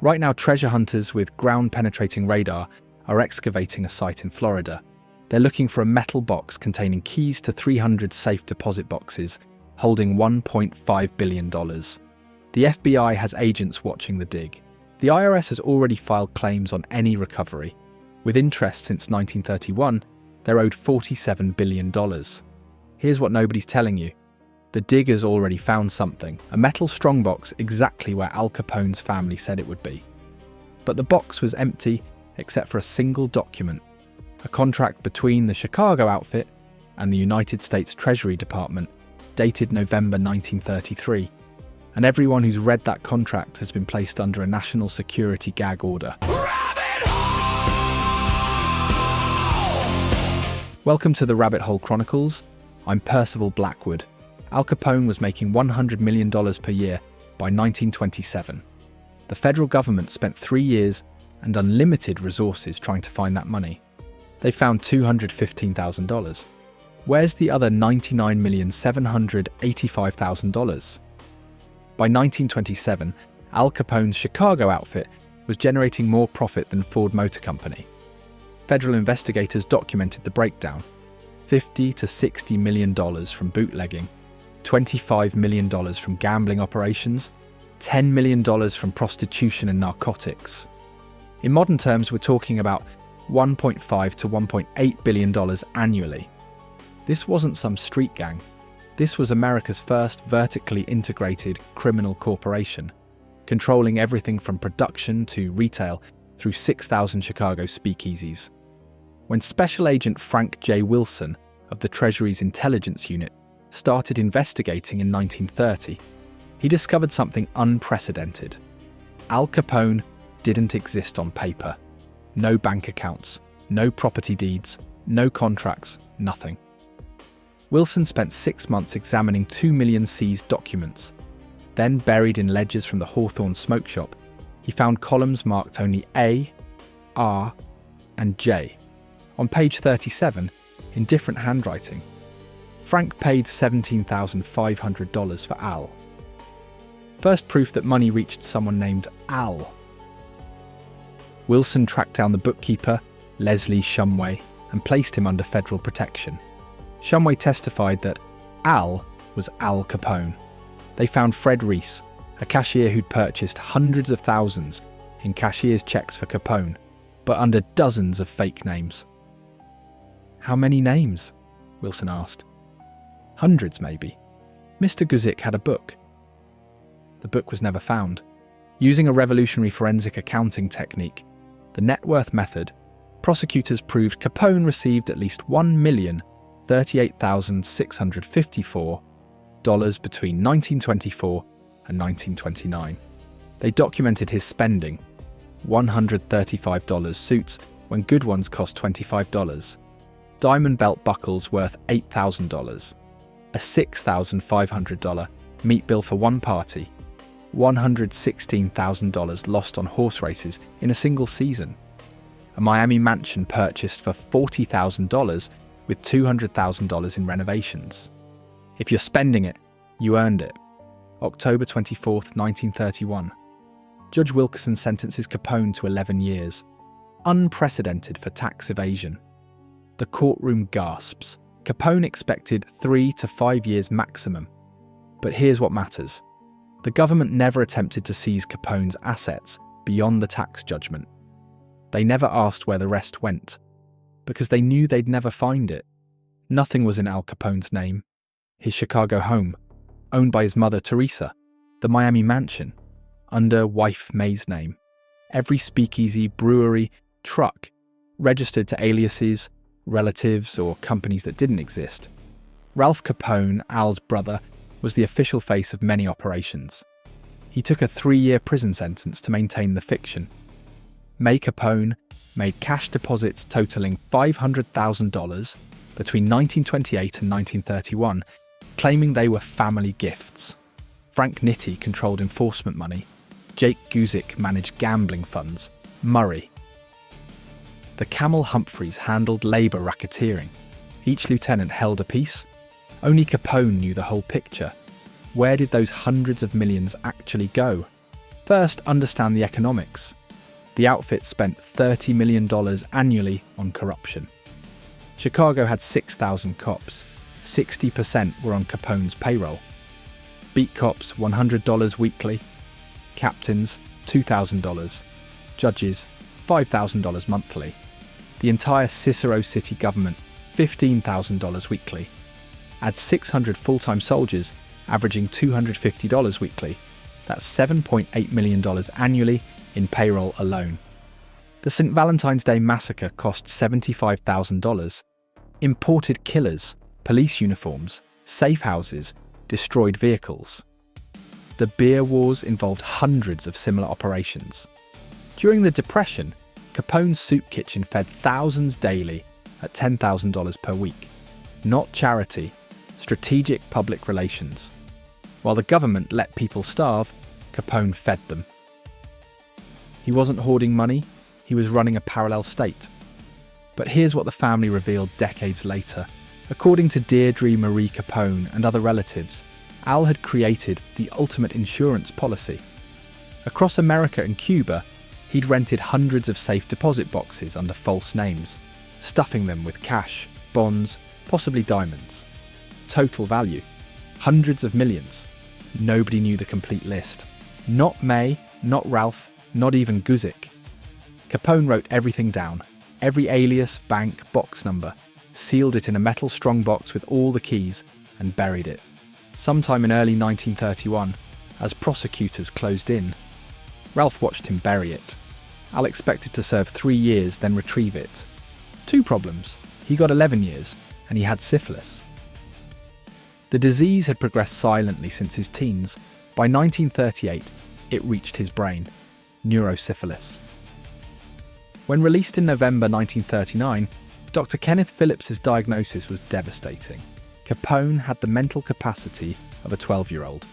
Right now, treasure hunters with ground-penetrating radar are excavating a site in Florida. They're looking for a metal box containing keys to 300 safe deposit boxes holding $1.5 billion. The FBI has agents watching the dig. The IRS has already filed claims on any recovery. With interest since 1931, they're owed $47 billion. Here's what nobody's telling you. The diggers already found something, a metal strongbox exactly where Al Capone's family said it would be. But the box was empty except for a single document, a contract between the Chicago outfit and the United States Treasury Department, dated November 1933. And everyone who's read that contract has been placed under a national security gag order. Rabbit Hole! Welcome to the Rabbit Hole Chronicles. I'm Percival Blackwood. Al Capone was making $100 million per year by 1927. The federal government spent 3 years and unlimited resources trying to find that money. They found $215,000. Where's the other $99,785,000? By 1927, Al Capone's Chicago outfit was generating more profit than Ford Motor Company. Federal investigators documented the breakdown: $50 to $60 million from bootlegging, $25 million from gambling operations, $10 million from prostitution and narcotics. In modern terms, we're talking about $1.5 to $1.8 billion annually. This wasn't some street gang. This was America's first vertically integrated criminal corporation, controlling everything from production to retail through 6,000 Chicago speakeasies. When Special Agent Frank J. Wilson of the Treasury's Intelligence Unit started investigating in 1930, he discovered something unprecedented. Al Capone didn't exist on paper. No bank accounts, no property deeds, no contracts, nothing. Wilson spent 6 months examining 2 million seized documents. Then, buried in ledgers from the Hawthorne smoke shop, he found columns marked only A, R, and J. On page 37, in different handwriting. Frank paid $17,500 for Al. First proof that money reached someone named Al. Wilson tracked down the bookkeeper, Leslie Shumway, and placed him under federal protection. Shumway testified that Al was Al Capone. They found Fred Reese, a cashier who'd purchased hundreds of thousands in cashier's checks for Capone, but under dozens of fake names. How many names? Wilson asked. Hundreds, maybe. Mr. Guzik had a book. The book was never found. Using a revolutionary forensic accounting technique, the net worth method, prosecutors proved Capone received at least $1,038,654 between 1924 and 1929. They documented his spending: $135 suits when good ones cost $25, diamond belt buckles worth $8,000, a $6,500 meat bill for one party, $116,000 lost on horse races in a single season, a Miami mansion purchased for $40,000 with $200,000 in renovations. If you're spending it, you earned it. October 24th, 1931. Judge Wilkerson sentences Capone to 11 years. Unprecedented for tax evasion. The courtroom gasps. Capone expected 3 to 5 years maximum. But here's what matters. The government never attempted to seize Capone's assets beyond the tax judgment. They never asked where the rest went, because they knew they'd never find it. Nothing was in Al Capone's name. His Chicago home, owned by his mother Teresa, the Miami mansion, under wife May's name, every speakeasy, brewery, truck, registered to aliases, relatives, or companies that didn't exist. Ralph Capone, Al's brother, was the official face of many operations. He took a 3-year prison sentence to maintain the fiction. May Capone made cash deposits totaling $500,000 between 1928 and 1931, claiming they were family gifts. Frank Nitti controlled enforcement money. Jake Guzik managed gambling funds. Murray. The Camel Humphreys handled labour racketeering. Each lieutenant held a piece. Only Capone knew the whole picture. Where did those hundreds of millions actually go? First, understand the economics. The outfit spent $30 million annually on corruption. Chicago had 6,000 cops. 60% were on Capone's payroll. Beat cops $100 weekly. Captains $2,000. Judges $5,000 monthly. The entire Cicero city government $15,000 weekly. Add 600 full-time soldiers averaging $250 weekly. That's $7.8 million annually in payroll alone. The St. Valentine's Day massacre cost $75,000. Imported killers, police uniforms, safe houses, destroyed vehicles. The beer wars involved hundreds of similar operations. During the Depression, Capone's soup kitchen fed thousands daily at $10,000 per week. Not charity, strategic public relations. While the government let people starve, Capone fed them. He wasn't hoarding money, he was running a parallel state. But here's what the family revealed decades later. According to Deirdre Marie Capone and other relatives, Al had created the ultimate insurance policy. Across America and Cuba, he'd rented hundreds of safe deposit boxes under false names, stuffing them with cash, bonds, possibly diamonds. Total value, hundreds of millions. Nobody knew the complete list. Not May, not Ralph, not even Guzik. Capone wrote everything down, every alias, bank, box number, sealed it in a metal strong box with all the keys, and buried it. Sometime in early 1931, as prosecutors closed in, Ralph watched him bury it. Al expected to serve 3 years, then retrieve it. 2 problems. He got 11 years, and he had syphilis. The disease had progressed silently since his teens. By 1938, it reached his brain. Neurosyphilis. When released in November 1939, Dr. Kenneth Phillips's diagnosis was devastating. Capone had the mental capacity of a 12-year-old.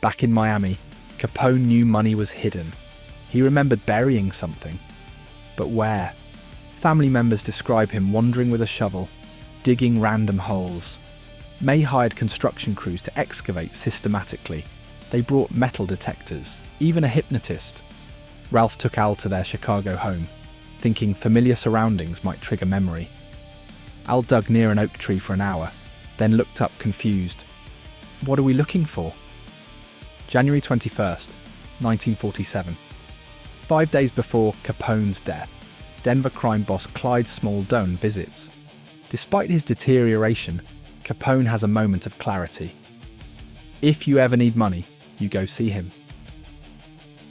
Back in Miami, Capone knew money was hidden. He remembered burying something. But where? Family members describe him wandering with a shovel, digging random holes. May hired construction crews to excavate systematically. They brought metal detectors, even a hypnotist. Ralph took Al to their Chicago home, thinking familiar surroundings might trigger memory. Al dug near an oak tree for an hour, then looked up confused. What are we looking for? January 21st, 1947. 5 days before Capone's death, Denver crime boss Clyde Smaldone visits. Despite his deterioration, Capone has a moment of clarity. If you ever need money, you go see him.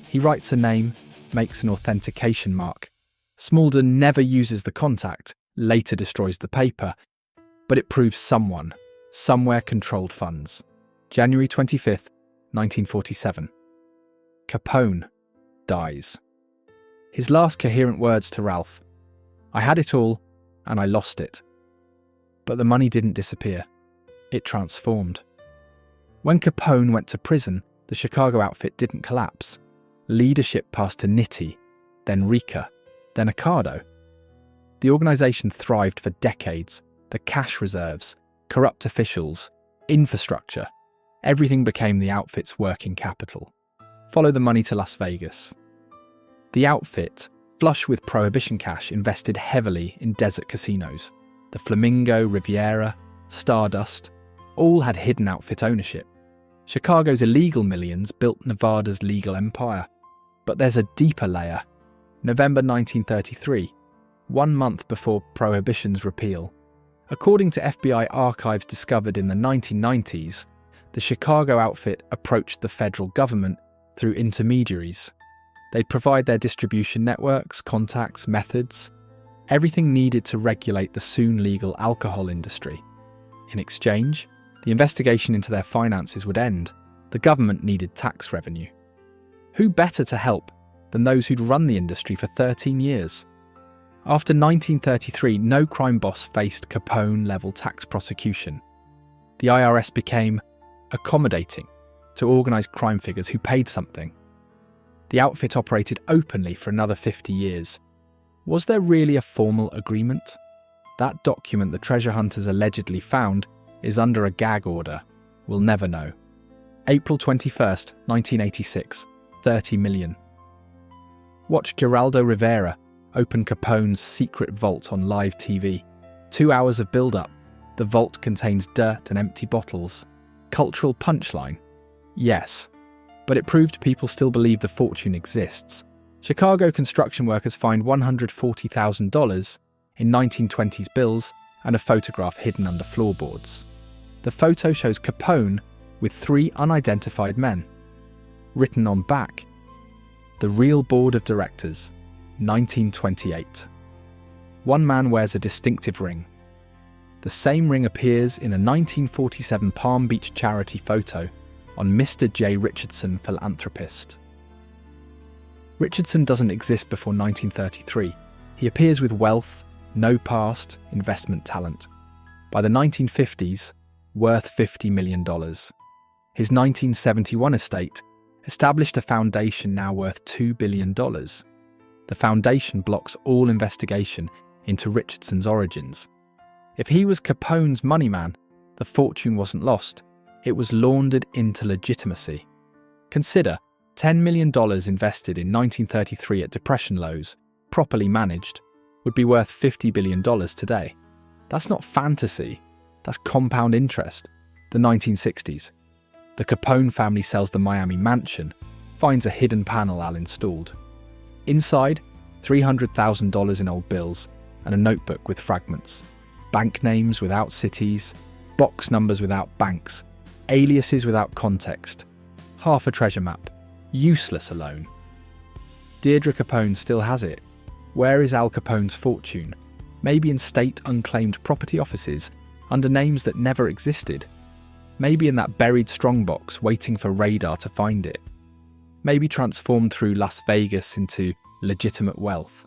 He writes a name, makes an authentication mark. Smaldone never uses the contact, later destroys the paper, but it proves someone, somewhere controlled funds. January 25th, 1947. Capone dies. His last coherent words to Ralph: "I had it all, and I lost it." But the money didn't disappear. It transformed. When Capone went to prison, the Chicago outfit didn't collapse. Leadership passed to Nitti, then Rika, then Accardo. The organisation thrived for decades. The cash reserves, corrupt officials, infrastructure, everything became the outfit's working capital. Follow the money to Las Vegas. The outfit, flush with prohibition cash, invested heavily in desert casinos. The Flamingo, Riviera, Stardust, all had hidden outfit ownership. Chicago's illegal millions built Nevada's legal empire. But there's a deeper layer. November 1933, 1 month before Prohibition's repeal. According to FBI archives discovered in the 1990s, the Chicago outfit approached the federal government through intermediaries. They'd provide their distribution networks, contacts, methods, everything needed to regulate the soon legal alcohol industry. In exchange, the investigation into their finances would end. The government needed tax revenue. Who better to help than those who'd run the industry for 13 years? After 1933, no crime boss faced Capone-level tax prosecution. The IRS became accommodating to organised crime figures who paid something. The outfit operated openly for another 50 years. Was there really a formal agreement? That document the treasure hunters allegedly found is under a gag order. We'll never know. April 21st, 1986. $30 million. Watch Geraldo Rivera open Capone's secret vault on live TV. 2 hours of build-up. The vault contains dirt and empty bottles. Cultural punchline? Yes. But it proved people still believe the fortune exists. Chicago construction workers find $140,000 in 1920s bills and a photograph hidden under floorboards. The photo shows Capone with 3 unidentified men. Written on back, "The Real Board of Directors, 1928. One man wears a distinctive ring. The same ring appears in a 1947 Palm Beach charity photo on Mr. J. Richardson, Philanthropist." Richardson doesn't exist before 1933. He appears with wealth, no past, investment talent. By the 1950s, worth $50 million. His 1971 estate established a foundation now worth $2 billion. The foundation blocks all investigation into Richardson's origins. If he was Capone's money man, the fortune wasn't lost, it was laundered into legitimacy. Consider $10 million invested in 1933 at depression lows, properly managed, would be worth $50 billion today. That's not fantasy, that's compound interest. The 1960s. The Capone family sells the Miami mansion, finds a hidden panel Al installed. Inside, $300,000 in old bills and a notebook with fragments. Bank names without cities, box numbers without banks, aliases without context. Half a treasure map. Useless alone. Deirdre Capone still has it. Where is Al Capone's fortune? Maybe in state unclaimed property offices, under names that never existed. Maybe in that buried strongbox waiting for radar to find it. Maybe transformed through Las Vegas into legitimate wealth.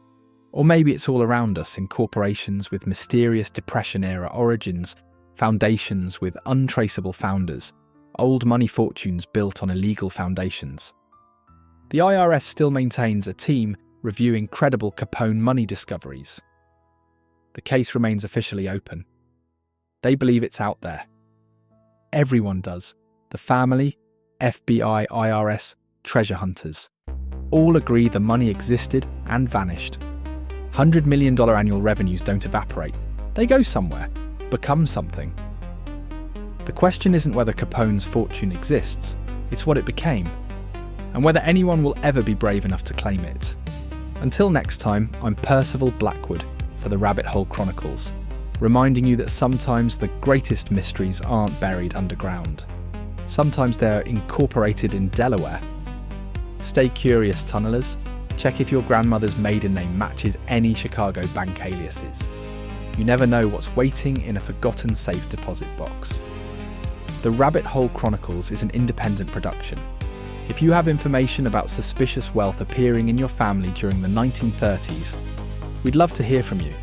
Or maybe it's all around us in corporations with mysterious Depression-era origins, foundations with untraceable founders, old money fortunes built on illegal foundations. The IRS still maintains a team reviewing credible Capone money discoveries. The case remains officially open. They believe it's out there. Everyone does. The family, FBI, IRS, treasure hunters. All agree the money existed and vanished. $100 million annual revenues don't evaporate. They go somewhere, become something. The question isn't whether Capone's fortune exists, it's what it became, and whether anyone will ever be brave enough to claim it. Until next time, I'm Percival Blackwood for the Rabbit Hole Chronicles, reminding you that sometimes the greatest mysteries aren't buried underground. Sometimes they're incorporated in Delaware. Stay curious, tunnelers. Check if your grandmother's maiden name matches any Chicago bank aliases. You never know what's waiting in a forgotten safe deposit box. The Rabbit Hole Chronicles is an independent production. If you have information about suspicious wealth appearing in your family during the 1930s, we'd love to hear from you.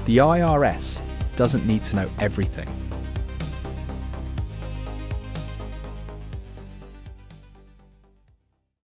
The IRS doesn't need to know everything.